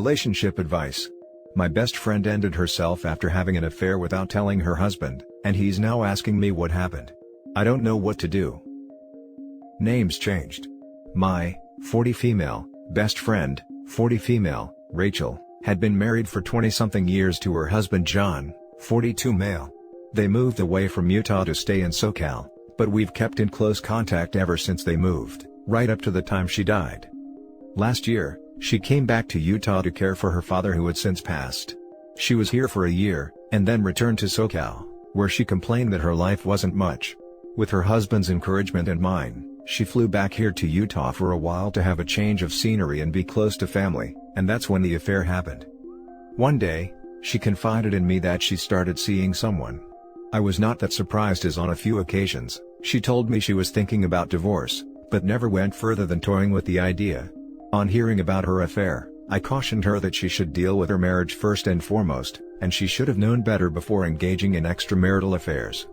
Relationship advice. My best friend ended herself after having an affair without telling her husband, and he's now asking me what happened. I don't know what to do. Names changed. My 40 female best friend, 40 female, Rachel, had been married for 20-something years to her husband John, 42 male. They moved away from Utah to stay in SoCal, but we've kept in close contact ever since they moved, right up to the time she died. Last year, she came back to Utah to care for her father who had since passed. She was here for a year, and then returned to SoCal, where she complained that her life wasn't much. With her husband's encouragement and mine, she flew back here to Utah for a while to have a change of scenery and be close to family, and that's when the affair happened. One day, she confided in me that she started seeing someone. I was not that surprised, as on a few occasions, she told me she was thinking about divorce, but never went further than toying with the idea. On hearing about her affair, I cautioned her that she should deal with her marriage first and foremost, and she should have known better before engaging in extramarital affairs.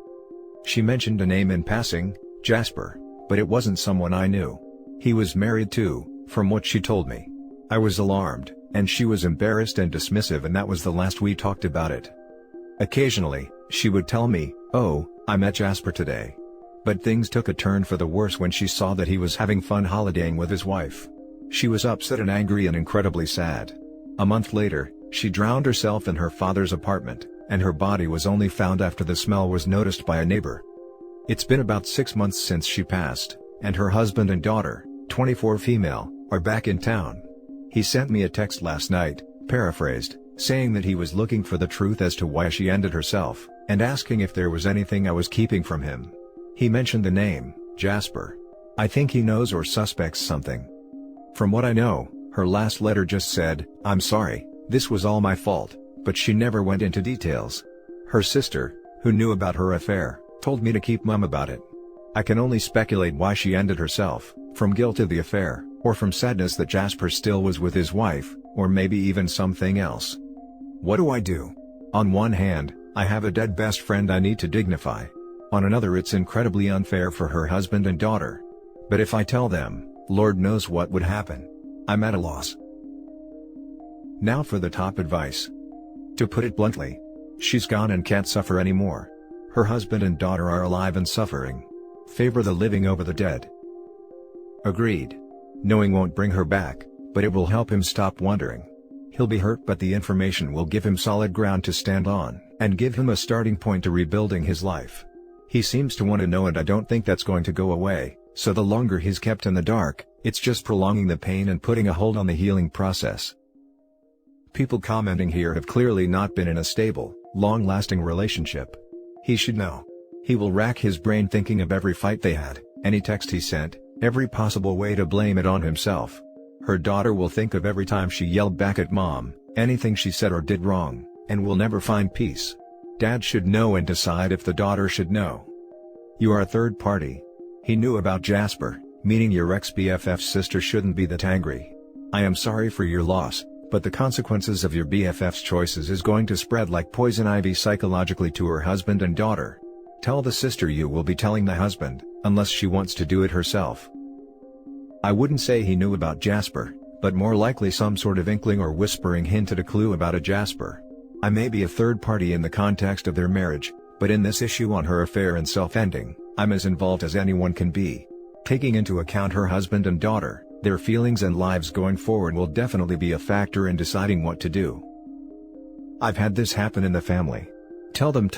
She mentioned a name in passing, Jasper, but it wasn't someone I knew. He was married too, from what she told me. I was alarmed, and she was embarrassed and dismissive, and that was the last we talked about it. Occasionally, she would tell me, "Oh, I met Jasper today." But things took a turn for the worse when she saw that he was having fun holidaying with his wife. She was upset and angry and incredibly sad. A month later, she drowned herself in her father's apartment, and her body was only found after the smell was noticed by a neighbor. It's been about 6 months since she passed, and her husband and daughter, 24 female, are back in town. He sent me a text last night, paraphrased, saying that he was looking for the truth as to why she ended herself, and asking if there was anything I was keeping from him. He mentioned the name, Jasper. I think he knows or suspects something. From what I know, her last letter just said, "I'm sorry, this was all my fault," but she never went into details. Her sister, who knew about her affair, told me to keep mum about it. I can only speculate why she ended herself, from guilt of the affair, or from sadness that Jasper still was with his wife, or maybe even something else. What do I do? On one hand, I have a dead best friend I need to dignify. On another, it's incredibly unfair for her husband and daughter. But if I tell them, Lord knows what would happen. I'm at a loss. Now for the top advice. To put it bluntly, she's gone and can't suffer anymore. Her husband and daughter are alive and suffering. Favor the living over the dead. Agreed. Knowing won't bring her back, but it will help him stop wondering. He'll be hurt, but the information will give him solid ground to stand on, and give him a starting point to rebuilding his life. He seems to want to know, and I don't think that's going to go away, so the longer he's kept in the dark, it's just prolonging the pain and putting a hold on the healing process. People commenting here have clearly not been in a stable, long-lasting relationship. He should know. He will rack his brain thinking of every fight they had, any text he sent, every possible way to blame it on himself. Her daughter will think of every time she yelled back at mom, anything she said or did wrong, and will never find peace. Dad should know and decide if the daughter should know. You are a third party. He knew about Jasper, meaning your ex-BFF's sister shouldn't be that angry. I am sorry for your loss, but the consequences of your BFF's choices is going to spread like poison ivy psychologically to her husband and daughter. Tell the sister you will be telling the husband, unless she wants to do it herself. I wouldn't say he knew about Jasper, but more likely some sort of inkling or whispering hinted a clue about a Jasper. I may be a third party in the context of their marriage, but in this issue on her affair and self-ending, I'm as involved as anyone can be. Taking into account her husband and daughter, their feelings and lives going forward will definitely be a factor in deciding what to do. I've had this happen in the family. Tell them.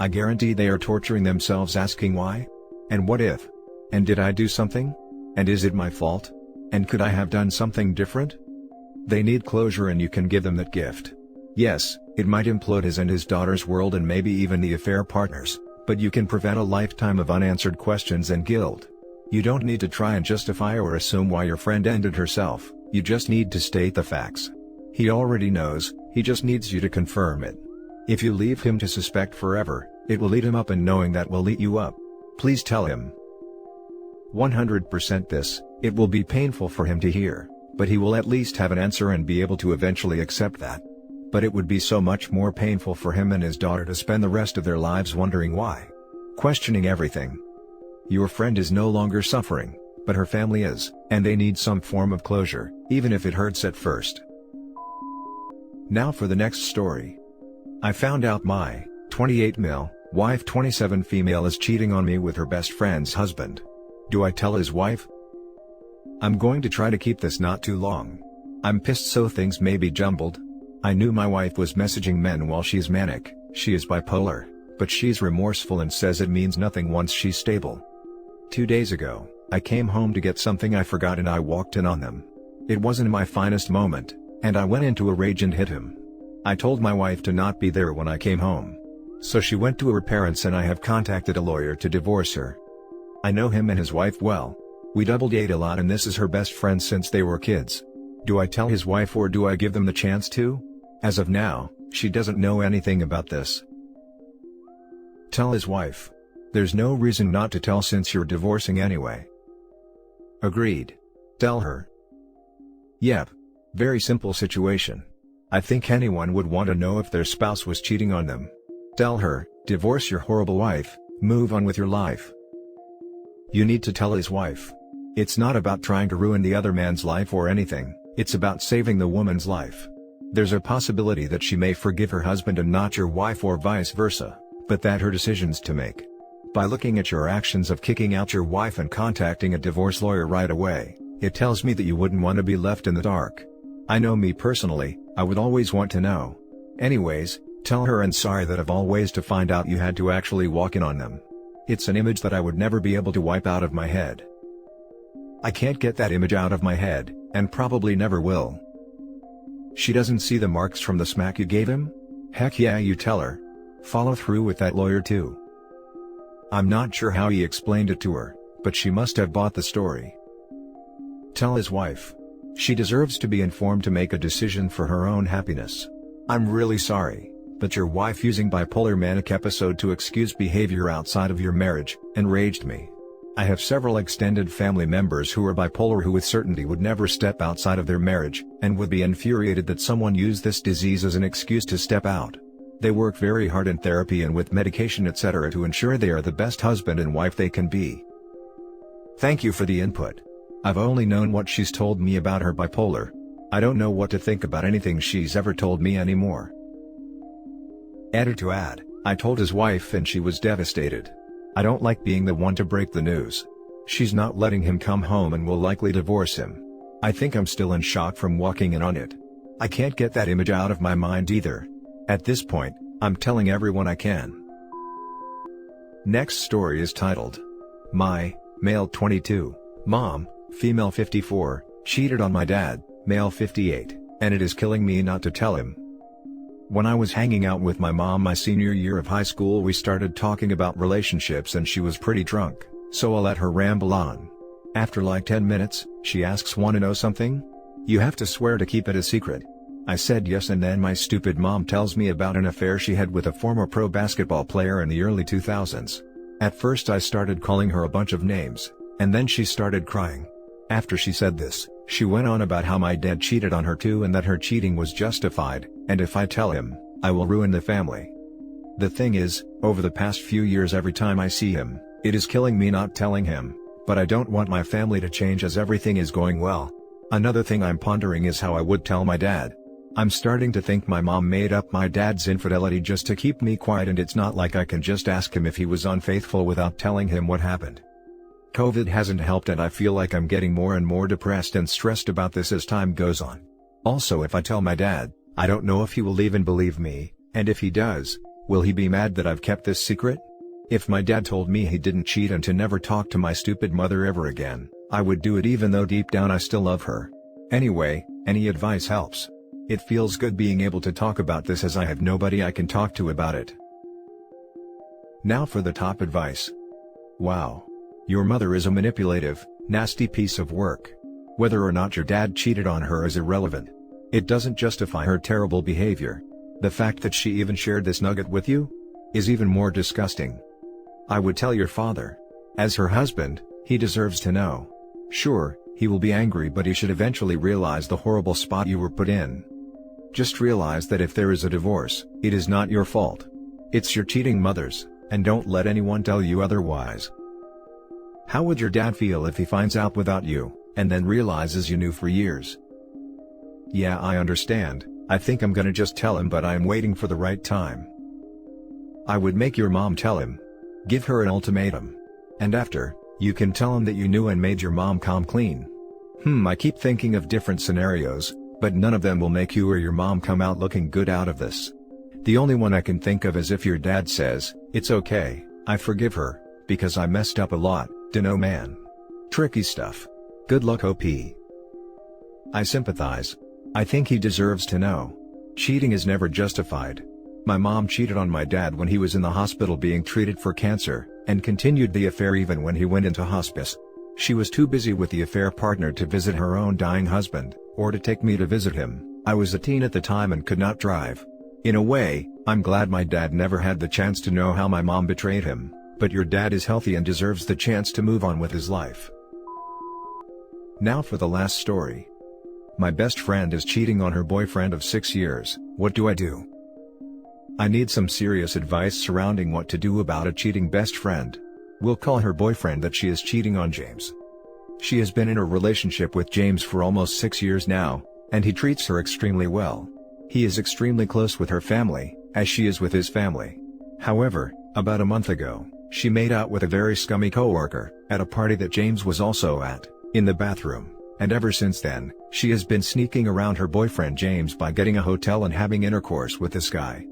I guarantee they are torturing themselves asking why? And what if? And did I do something? And is it my fault? And could I have done something different? They need closure, and you can give them that gift. Yes, it might implode his and his daughter's world and maybe even the affair partners, but you can prevent a lifetime of unanswered questions and guilt. You don't need to try and justify or assume why your friend ended herself, you just need to state the facts. He already knows, he just needs you to confirm it. If you leave him to suspect forever, it will eat him up, and knowing that will eat you up. Please tell him. 100% this, it will be painful for him to hear, but he will at least have an answer and be able to eventually accept that. But it would be so much more painful for him and his daughter to spend the rest of their lives wondering why. Questioning everything. Your friend is no longer suffering, but her family is, and they need some form of closure, even if it hurts at first. Now for the next story. I found out my 28 male wife 27 female is cheating on me with her best friend's husband. Do I tell his wife? I'm going to try to keep this not too long. I'm pissed so things may be jumbled. I knew my wife was messaging men while she's manic. She is bipolar, but she's remorseful and says it means nothing once she's stable. 2 days ago, I came home to get something I forgot and I walked in on them. It wasn't my finest moment, and I went into a rage and hit him. I told my wife to not be there when I came home. So she went to her parents and I have contacted a lawyer to divorce her. I know him and his wife well. We double date a lot and this is her best friend since they were kids. Do I tell his wife or do I give them the chance to? As of now, she doesn't know anything about this. Tell his wife. There's no reason not to tell since you're divorcing anyway. Agreed. Tell her. Yep. Very simple situation. I think anyone would want to know if their spouse was cheating on them. Tell her, divorce your horrible wife, move on with your life. You need to tell his wife. It's not about trying to ruin the other man's life or anything, it's about saving the woman's life. There's a possibility that she may forgive her husband and not your wife or vice versa, but that her decision's to make. By looking at your actions of kicking out your wife and contacting a divorce lawyer right away, it tells me that you wouldn't want to be left in the dark. I know me personally, I would always want to know. Anyways, tell her and sorry that of all ways to find out you had to actually walk in on them. It's an image that I would never be able to wipe out of my head. I can't get that image out of my head, and probably never will. She doesn't see the marks from the smack you gave him? Heck yeah, you tell her. Follow through with that lawyer too. I'm not sure how he explained it to her, but she must have bought the story. Tell his wife. She deserves to be informed to make a decision for her own happiness. I'm really sorry, but your wife using bipolar manic episode to excuse behavior outside of your marriage enraged me. I have several extended family members who are bipolar who with certainty would never step outside of their marriage, and would be infuriated that someone used this disease as an excuse to step out. They work very hard in therapy and with medication etc. to ensure they are the best husband and wife they can be. Thank you for the input. I've only known what she's told me about her bipolar. I don't know what to think about anything she's ever told me anymore. Added to add, I told his wife and she was devastated. I don't like being the one to break the news. She's not letting him come home and will likely divorce him. I think I'm still in shock from walking in on it. I can't get that image out of my mind either. At this point, I'm telling everyone I can. Next story is titled, My, male 22, mom, female 54, cheated on my dad, male 58, and it is killing me not to tell him. When I was hanging out with my mom my senior year of high school we started talking about relationships and she was pretty drunk, so I let her ramble on. After like 10 minutes, she asks wanna know something? You have to swear to keep it a secret. I said yes and then my stupid mom tells me about an affair she had with a former pro basketball player in the early 2000s. At first I started calling her a bunch of names, and then she started crying. After she said this, she went on about how my dad cheated on her too and that her cheating was justified, and if I tell him, I will ruin the family. The thing is, over the past few years every time I see him, it is killing me not telling him, but I don't want my family to change as everything is going well. Another thing I'm pondering is how I would tell my dad. I'm starting to think my mom made up my dad's infidelity just to keep me quiet and it's not like I can just ask him if he was unfaithful without telling him what happened. COVID hasn't helped and I feel like I'm getting more and more depressed and stressed about this as time goes on. Also if I tell my dad, I don't know if he will even believe me, and if he does, will he be mad that I've kept this secret? If my dad told me he didn't cheat and to never talk to my stupid mother ever again, I would do it even though deep down I still love her. Anyway, any advice helps. It feels good being able to talk about this as I have nobody I can talk to about it. Now for the top advice. Wow. Your mother is a manipulative, nasty piece of work. Whether or not your dad cheated on her is irrelevant. It doesn't justify her terrible behavior. The fact that she even shared this nugget with you is even more disgusting. I would tell your father. As her husband, he deserves to know. Sure, he will be angry but he should eventually realize the horrible spot you were put in. Just realize that if there is a divorce, it is not your fault. It's your cheating mother's, and don't let anyone tell you otherwise. How would your dad feel if he finds out without you, and then realizes you knew for years? Yeah, I understand. I think I'm gonna just tell him, but I'm waiting for the right time. I would make your mom tell him. Give her an ultimatum. And after, you can tell him that you knew and made your mom come clean. I keep thinking of different scenarios, but none of them will make you or your mom come out looking good out of this. The only one I can think of is if your dad says, "It's okay, I forgive her, because I messed up a lot." Dunno, man. Tricky stuff. Good luck, OP. I sympathize. I think he deserves to know. Cheating is never justified. My mom cheated on my dad when he was in the hospital being treated for cancer, and continued the affair even when he went into hospice. She was too busy with the affair partner to visit her own dying husband, or to take me to visit him. I was a teen at the time and could not drive. In a way, I'm glad my dad never had the chance to know how my mom betrayed him, but your dad is healthy and deserves the chance to move on with his life. Now for the last story. My best friend is cheating on her boyfriend of 6 years. What do I do? I need some serious advice surrounding what to do about a cheating best friend. We'll call her boyfriend that she is cheating on James. She has been in a relationship with James for almost 6 years now, and he treats her extremely well. He is extremely close with her family, as she is with his family. However, about a month ago, she made out with a very scummy coworker, at a party that James was also at, in the bathroom, and ever since then, she has been sneaking around her boyfriend James by getting a hotel and having intercourse with this guy.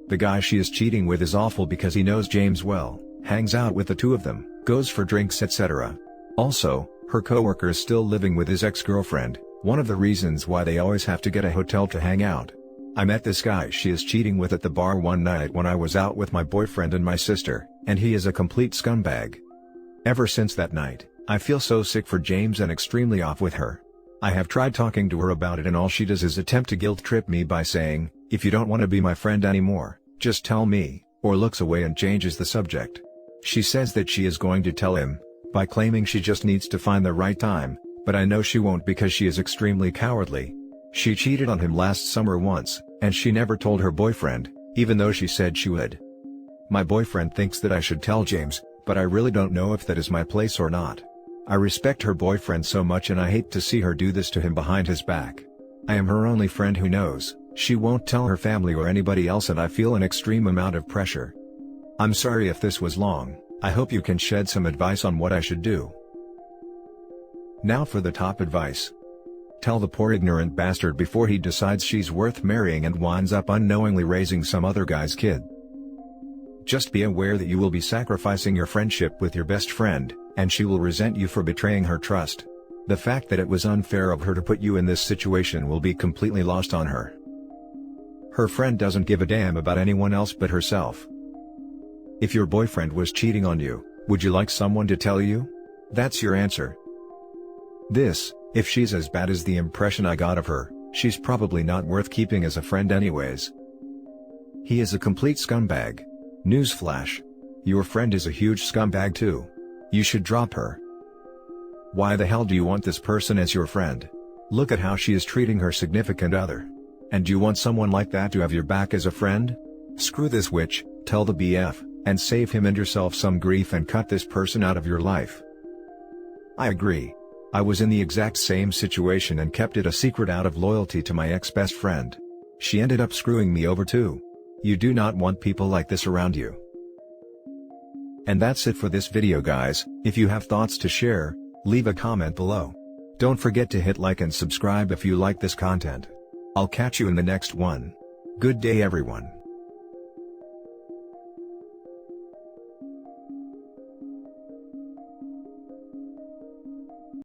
The guy she is cheating with is awful because he knows James well, hangs out with the two of them, goes for drinks, etc. Also, her coworker is still living with his ex-girlfriend, one of the reasons why they always have to get a hotel to hang out. I met this guy she is cheating with at the bar one night when I was out with my boyfriend and my sister, and he is a complete scumbag. Ever since that night, I feel so sick for James and extremely off with her. I have tried talking to her about it and all she does is attempt to guilt trip me by saying, "If you don't want to be my friend anymore, just tell me," or looks away and changes the subject. She says that she is going to tell him, by claiming she just needs to find the right time, but I know she won't because she is extremely cowardly. She cheated on him last summer once, and she never told her boyfriend, even though she said she would. My boyfriend thinks that I should tell James, but I really don't know if that is my place or not. I respect her boyfriend so much and I hate to see her do this to him behind his back. I am her only friend who knows. She won't tell her family or anybody else and I feel an extreme amount of pressure. I'm sorry if this was long. I hope you can shed some advice on what I should do. Now for the top advice. Tell the poor ignorant bastard before he decides she's worth marrying and winds up unknowingly raising some other guy's kid. Just be aware that you will be sacrificing your friendship with your best friend, and she will resent you for betraying her trust. The fact that it was unfair of her to put you in this situation will be completely lost on her. Her friend doesn't give a damn about anyone else but herself. If your boyfriend was cheating on you, would you like someone to tell you? That's your answer. If she's as bad as the impression I got of her, she's probably not worth keeping as a friend anyways. He is a complete scumbag. Newsflash. Your friend is a huge scumbag too. You should drop her. Why the hell do you want this person as your friend? Look at how she is treating her significant other. And do you want someone like that to have your back as a friend? Screw this witch, tell the BF, and save him and yourself some grief and cut this person out of your life. I agree. I was in the exact same situation and kept it a secret out of loyalty to my ex-best friend. She ended up screwing me over too. You do not want people like this around you. And that's it for this video guys. If you have thoughts to share, leave a comment below. Don't forget to hit like and subscribe if you like this content. I'll catch you in the next one. Good day everyone.